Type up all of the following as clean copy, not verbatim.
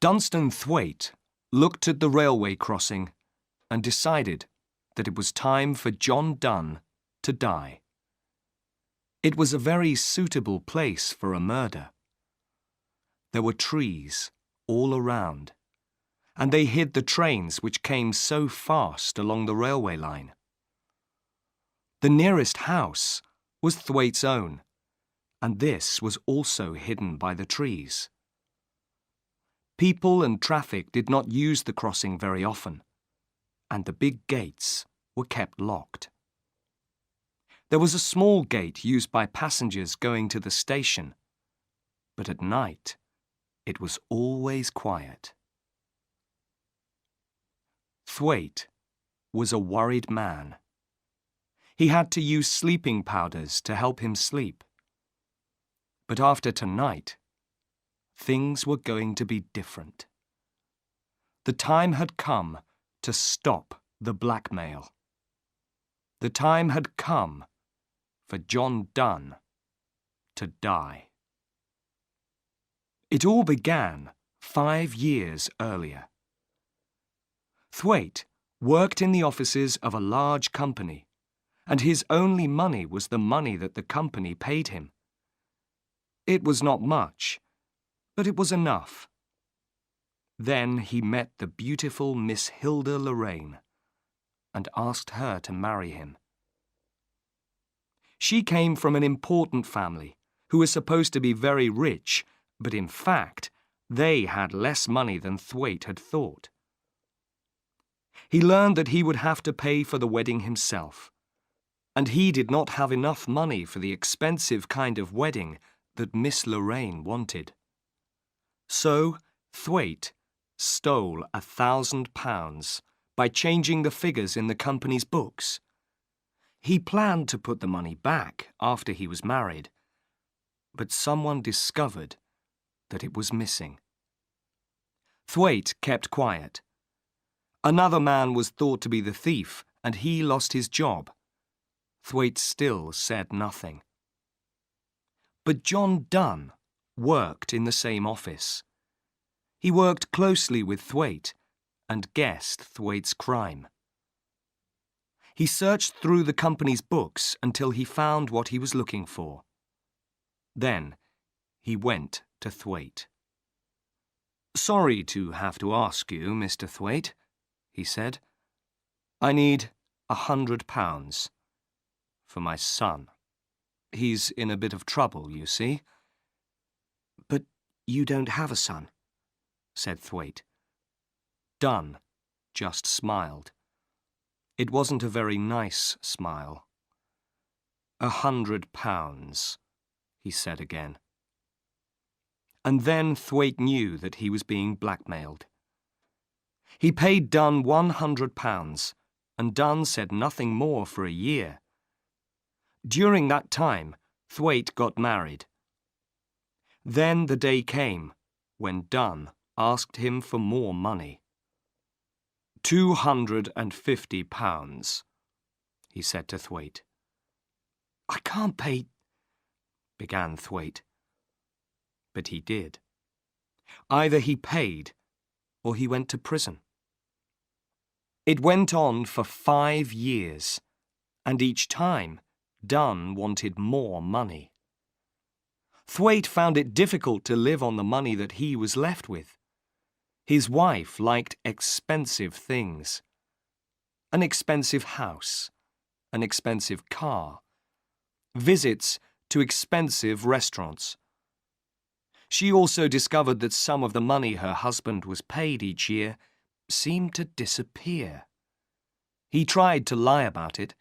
Dunstan Thwaite looked at the railway crossing and decided that it was time for John Donne to die. It was a very suitable place for a murder. There were trees all around, and they hid the trains which came so fast along the railway line. The nearest house was Thwaite's own, and this was also hidden by the trees. People and traffic did not use the crossing very often, and the big gates were kept locked. There was a small gate used by passengers going to the station, but at night it was always quiet. Thwaite was a worried man. He had to use sleeping powders to help him sleep. But after tonight, things were going to be different. The time had come to stop the blackmail. The time had come for John Donne to die. It all began 5 years earlier. Thwaite worked in the offices of a large company, and his only money was the money that the company paid him. It was not much, but it was enough. Then he met the beautiful Miss Hilda Lorraine and asked her to marry him. She came from an important family who was supposed to be very rich, but in fact, they had less money than Thwaite had thought. He learned that he would have to pay for the wedding himself, and he did not have enough money for the expensive kind of wedding that Miss Lorraine wanted. So Thwaite stole £1,000 by changing the figures in the company's books. He planned to put the money back after he was married, but someone discovered that it was missing. Thwaite kept quiet. Another man was thought to be the thief, and he lost his job. Thwaite still said nothing. But John Donne worked in the same office. He worked closely with Thwaite and guessed Thwaite's crime. He searched through the company's books until he found what he was looking for. Then he went to Thwaite. "Sorry to have to ask you, Mr. Thwaite," he said. "I need £100 for my son. He's in a bit of trouble, you see." "But you don't have a son," said Thwaite. Donne just smiled. It wasn't a very nice smile. £100, he said again. And then Thwaite knew that he was being blackmailed. He paid Donne £100, and Donne said nothing more for a year. During that time, Thwaite got married. Then the day came when Donne asked him for more money. £250, he said to Thwaite. "I can't pay," began Thwaite. But he did. Either he paid or he went to prison. It went on for 5 years, and each time Donne wanted more money. Thwaite found it difficult to live on the money that he was left with. His wife liked expensive things. An expensive house, an expensive car, visits to expensive restaurants. She also discovered that some of the money her husband was paid each year seemed to disappear. He tried to lie about it,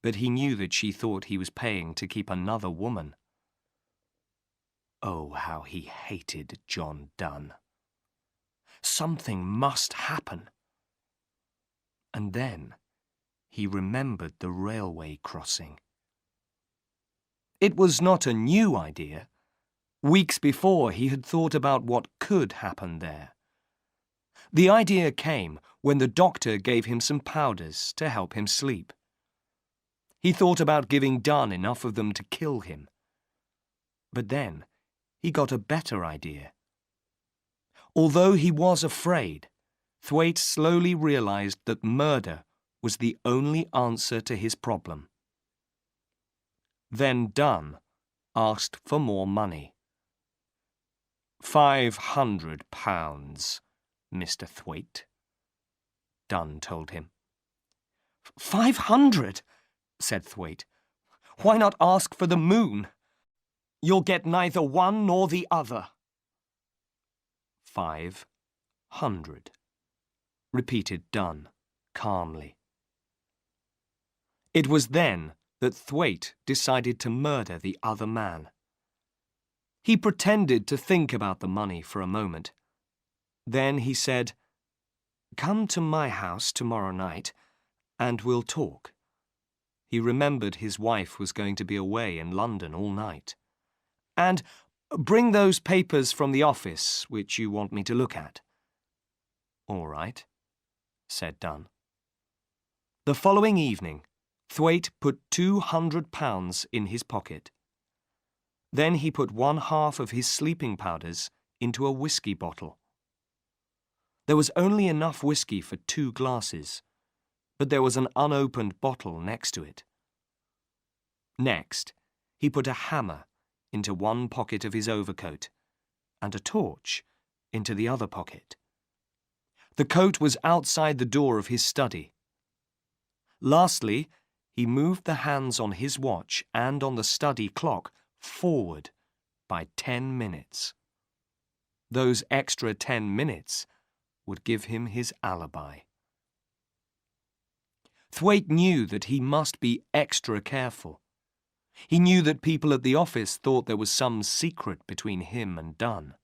but he knew that she thought he was paying to keep another woman. Oh, how he hated John Donne. Something must happen. And then he remembered the railway crossing. It was not a new idea. Weeks before, he had thought about what could happen there. The idea came when the doctor gave him some powders to help him sleep. He thought about giving Donne enough of them to kill him. But then he got a better idea. Although he was afraid, Thwaite slowly realized that murder was the only answer to his problem. Then Dunn asked for more money. £500, Mr. Thwaite, Dunn told him. 500? Said Thwaite. Why not ask for the moon? You'll get neither one nor the other. 500, repeated Dunn calmly. It was then that Thwaite decided to murder the other man. He pretended to think about the money for a moment. Then he said, "Come to my house tomorrow night, and we'll talk." He remembered his wife was going to be away in London all night. "And bring those papers from the office which you want me to look at." "All right," said Dunn. The following evening, Thwaite put £200 in his pocket. Then he put 1/2 of his sleeping powders into a whiskey bottle. There was only enough whiskey for 2 glasses, but there was an unopened bottle next to it. Next, he put a hammer into one pocket of his overcoat and a torch into the other pocket. The coat was outside the door of his study. Lastly, he moved the hands on his watch and on the study clock forward by 10 minutes. Those extra 10 minutes would give him his alibi. Thwaite knew that he must be extra careful. He knew that people at the office thought there was some secret between him and Dunn.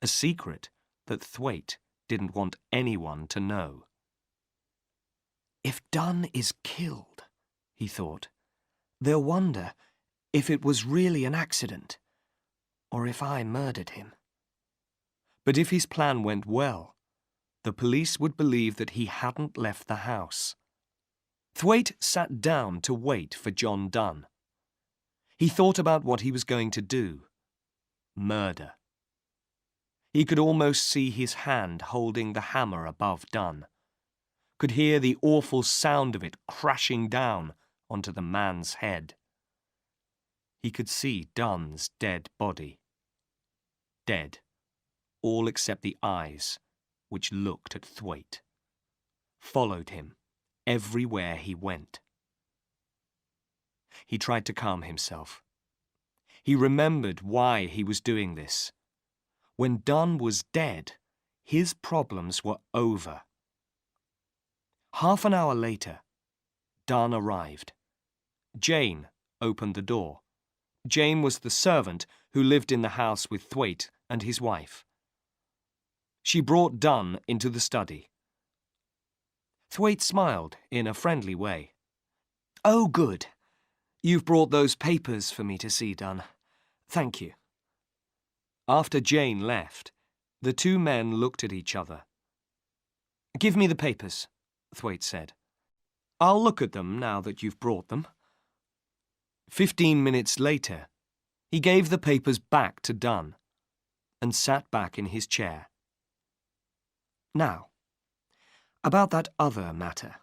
A secret that Thwaite didn't want anyone to know. If Dunn is killed, he thought, they'll wonder if it was really an accident, or if I murdered him. But if his plan went well, the police would believe that he hadn't left the house. Thwaite sat down to wait for John Dunn. He thought about what he was going to do. Murder. He could almost see his hand holding the hammer above Dunn. Could hear the awful sound of it crashing down onto the man's head. He could see Dunn's dead body. Dead, all except the eyes, which looked at Thwaite, followed him everywhere he went. He tried to calm himself. He remembered why he was doing this. When Dunn was dead, his problems were over. Half an hour later, Dunn arrived. Jane opened the door. Jane was the servant who lived in the house with Thwaite and his wife. She brought Dunn into the study. Thwaite smiled in a friendly way. "Oh, good. You've brought those papers for me to see, Dunn. Thank you." After Jane left, the 2 men looked at each other. "Give me the papers," Thwaite said. "I'll look at them now that you've brought them." 15 minutes later, he gave the papers back to Dunn and sat back in his chair. "Now, about that other matter."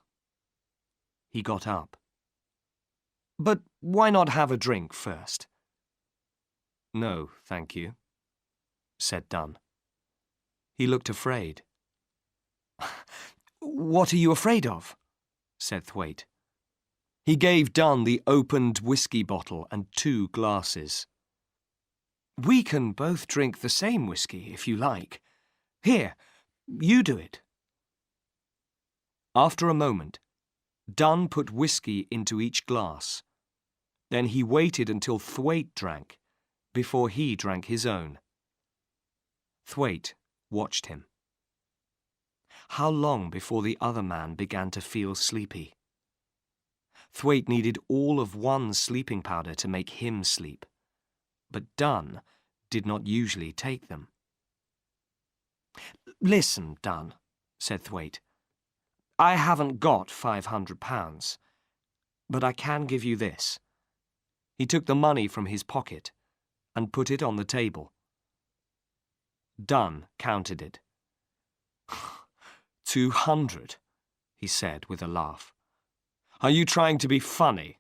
He got up. "But why not have a drink first?" "No, thank you," said Dunn. He looked afraid. "What are you afraid of?" said Thwaite. He gave Dunn the opened whiskey bottle and 2 glasses. "We can both drink the same whiskey, if you like. Here, you do it." After a moment, Dunn put whiskey into each glass. Then he waited until Thwaite drank, before he drank his own. Thwaite watched him. How long before the other man began to feel sleepy? Thwaite needed all of one sleeping powder to make him sleep, but Dunn did not usually take them. "Listen, Dunn," said Thwaite. "I haven't got £500, but I can give you this." He took the money from his pocket and put it on the table. Dunn counted it. 200, he said with a laugh. Are you trying to be funny?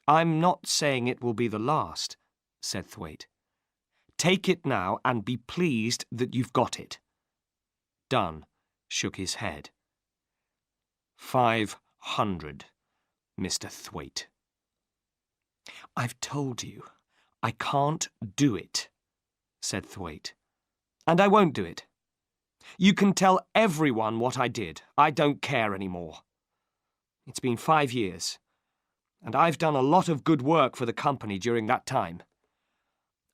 I'm not saying it will be the last, said Thwaite. Take it now and be pleased that you've got it. Dunn shook his head. 500, Mr. Thwaite. I've told you, I can't do it, said Thwaite. And I won't do it. You can tell everyone what I did. I don't care anymore. It's been 5 years, and I've done a lot of good work for the company during that time.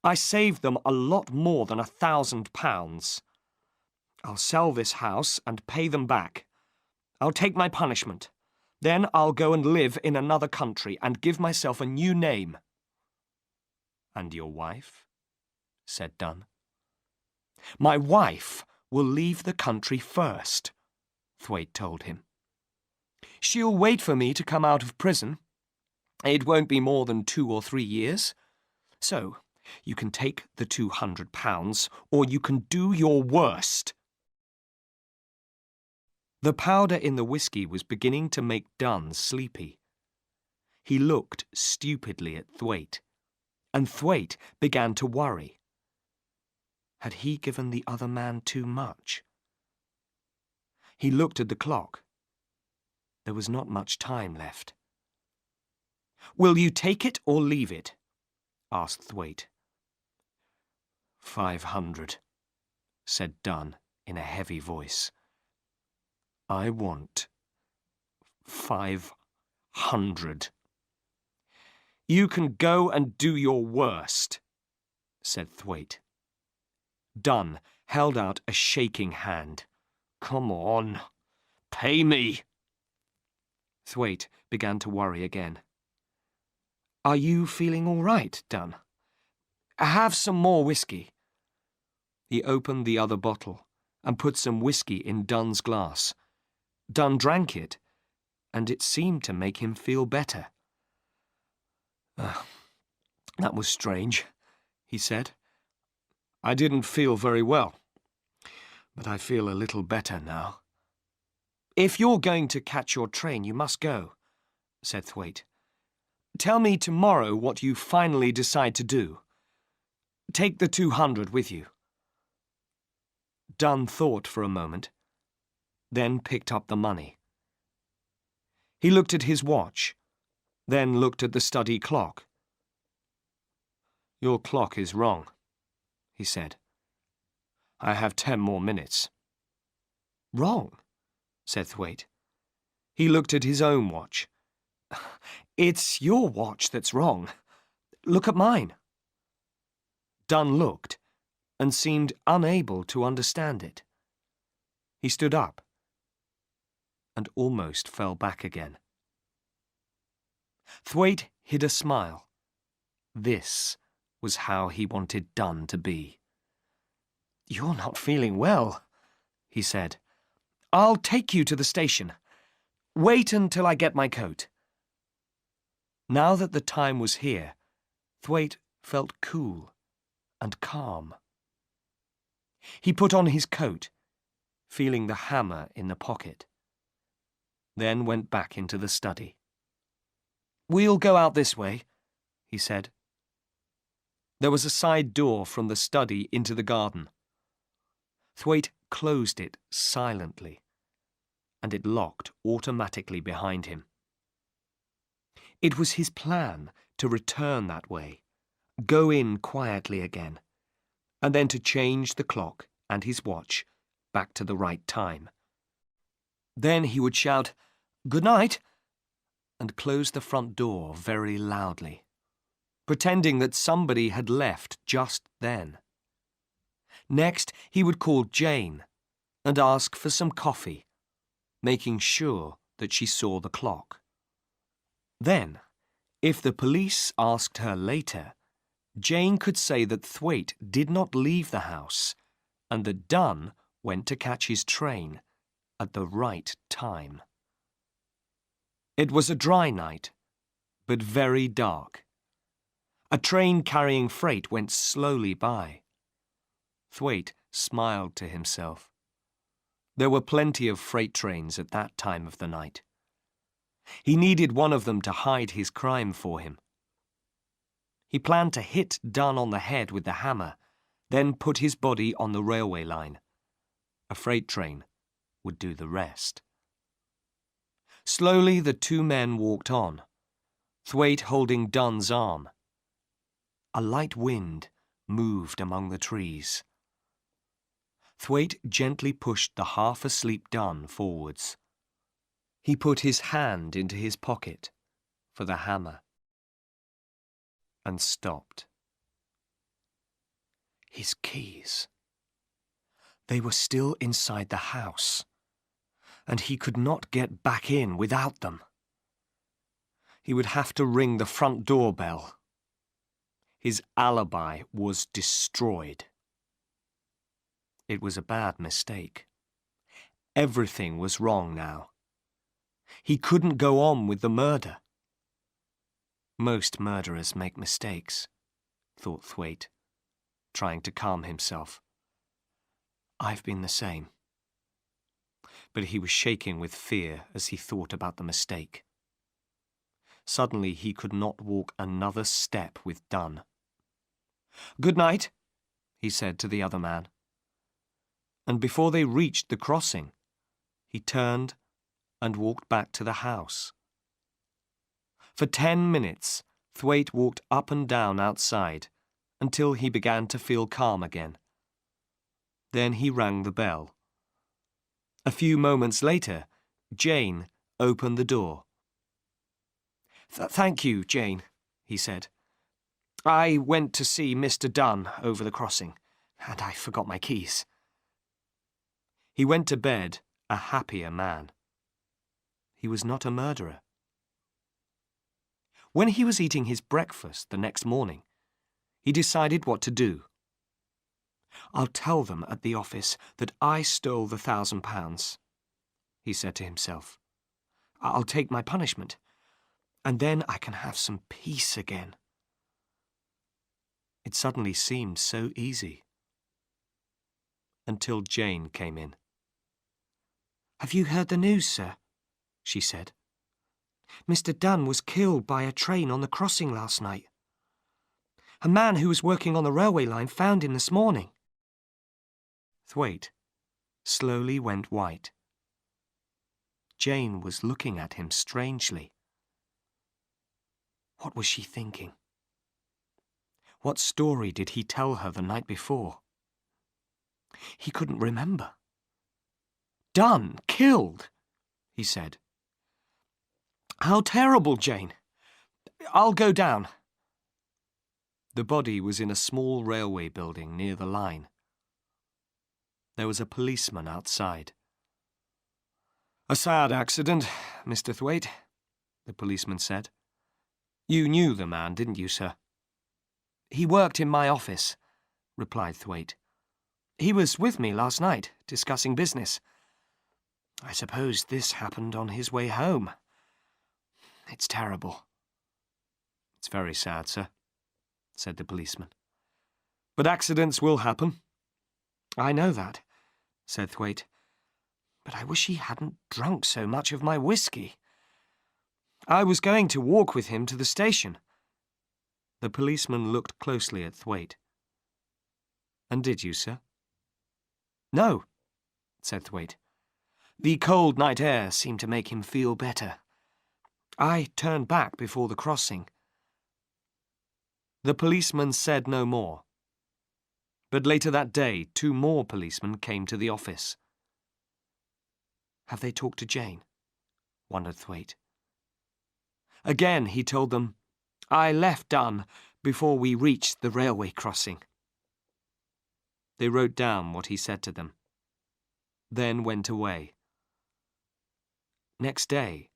I saved them a lot more than £1,000. I'll sell this house and pay them back. I'll take my punishment. Then I'll go and live in another country and give myself a new name. And your wife? Said Dunn. My wife will leave the country first, Thwaite told him. She'll wait for me to come out of prison. It won't be more than 2 or 3 years. So, you can take the £200, or you can do your worst. The powder in the whiskey was beginning to make Dunn sleepy. He looked stupidly at Thwaite, and Thwaite began to worry. Had he given the other man too much? He looked at the clock. There was not much time left. Will you take it or leave it? Asked Thwaite. 500, said Dunn in a heavy voice. I want 500. You can go and do your worst, said Thwaite. Dunn held out a shaking hand. Come on, pay me. Thwaite began to worry again. Are you feeling all right, Dunn? Have some more whiskey. He opened the other bottle and put some whiskey in Dunn's glass. Dunn drank it, and it seemed to make him feel better. That was strange, he said. I didn't feel very well, but I feel a little better now. If you're going to catch your train, you must go, said Thwaite. Tell me tomorrow what you finally decide to do. Take the 200 with you. Dunn thought for a moment, then picked up the money. He looked at his watch, then looked at the study clock. Your clock is wrong, he said. I have 10 more minutes. Wrong, said Thwaite. He looked at his own watch. It's your watch that's wrong. Look at mine. Dunn looked and seemed unable to understand it. He stood up and almost fell back again. Thwaite hid a smile. This was how he wanted Dunn to be. You're not feeling well, he said. I'll take you to the station. Wait until I get my coat. Now that the time was here, Thwaite felt cool and calm. He put on his coat, feeling the hammer in the pocket, then went back into the study. We'll go out this way, he said. There was a side door from the study into the garden. Thwaite closed it silently, and it locked automatically behind him. It was his plan to return that way, go in quietly again, and then to change the clock and his watch back to the right time. Then he would shout, "Good night," and close the front door very loudly, pretending that somebody had left just then. Next, he would call Jane and ask for some coffee, making sure that she saw the clock. Then, if the police asked her later, Jane could say that Thwaite did not leave the house and that Dunn went to catch his train at the right time. It was a dry night, but very dark. A train carrying freight went slowly by. Thwaite smiled to himself. There were plenty of freight trains at that time of the night. He needed one of them to hide his crime for him. He planned to hit Dunn on the head with the hammer, then put his body on the railway line. A freight train would do the rest. Slowly the two men walked on, Thwaite holding Dunn's arm. A light wind moved among the trees. Thwaite gently pushed the half-asleep Dunn forwards. He put his hand into his pocket for the hammer and stopped. His keys. They were still inside the house, and he could not get back in without them. He would have to ring the front door bell. His alibi was destroyed. It was a bad mistake. Everything was wrong now. He couldn't go on with the murder. Most murderers make mistakes, thought Thwaite, trying to calm himself. I've been the same. But he was shaking with fear as he thought about the mistake. Suddenly he could not walk another step with Dunn. "Good night," he said to the other man. And before they reached the crossing, he turned and walked back to the house. For 10 minutes, Thwaite walked up and down outside until he began to feel calm again. Then he rang the bell. A few moments later, Jane opened the door. "Thank you, Jane," he said. "I went to see Mr. Dunn over the crossing, and I forgot my keys." He went to bed a happier man. He was not a murderer. When he was eating his breakfast the next morning, he decided what to do. "I'll tell them at the office that I stole the £1,000, he said to himself. "I'll take my punishment, and then I can have some peace again." It suddenly seemed so easy. Until Jane came in. "Have you heard the news, sir?" she said. "Mr. Dunn was killed by a train on the crossing last night. A man who was working on the railway line found him this morning." Thwaite slowly went white. Jane was looking at him strangely. What was she thinking? What story did he tell her the night before? He couldn't remember. "Dunn killed," he said. "How terrible, Jane. I'll go down." The body was in a small railway building near the line. There was a policeman outside. "A sad accident, Mr. Thwaite," the policeman said. "You knew the man, didn't you, sir?" "He worked in my office," replied Thwaite. "He was with me last night, discussing business. I suppose this happened on his way home. It's terrible." "It's very sad, sir," said the policeman. "But accidents will happen." "I know that," said Thwaite. "But I wish he hadn't drunk so much of my whiskey. I was going to walk with him to the station." The policeman looked closely at Thwaite. "And did you, sir?" "No," said Thwaite. "The cold night air seemed to make him feel better. I turned back before the crossing." The policeman said no more. But later that day, 2 more policemen came to the office. "Have they talked to Jane?" wondered Thwaite. Again he told them, "I left Dunn before we reached the railway crossing." They wrote down what he said to them, then went away. Next day,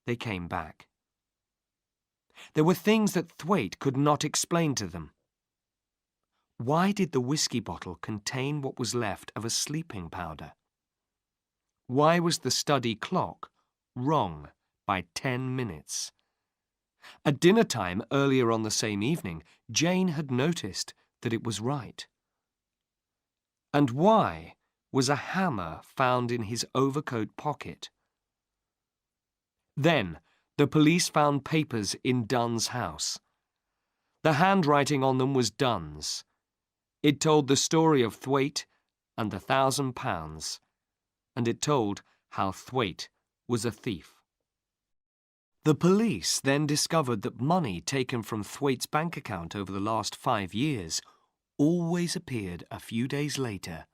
they came back. There were things that Thwaite could not explain to them. Why did the whiskey bottle contain what was left of a sleeping powder? Why was the study clock wrong by 10 minutes? At dinner time earlier on the same evening, Jane had noticed that it was right. and why was a hammer found in his overcoat pocket? Then, the police found papers in Dunn's house. The handwriting on them was Dunn's. It told the story of Thwaite and the £1,000, and it told how Thwaite was a thief. The police then discovered that money taken from Thwaite's bank account over the last 5 years always appeared a few days later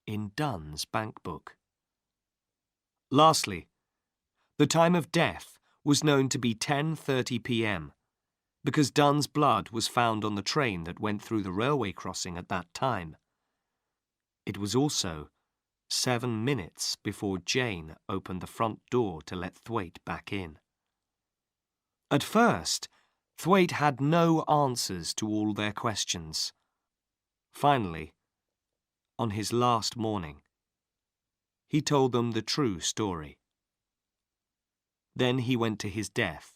in Dunn's bank book. Lastly, the time of death was known to be 10:30 p.m. because Dunn's blood was found on the train that went through the railway crossing at that time. It was also 7 minutes before Jane opened the front door to let Thwaite back in. At first, Thwaite had no answers to all their questions. Finally, on his last morning, he told them the true story. Then he went to his death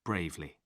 bravely.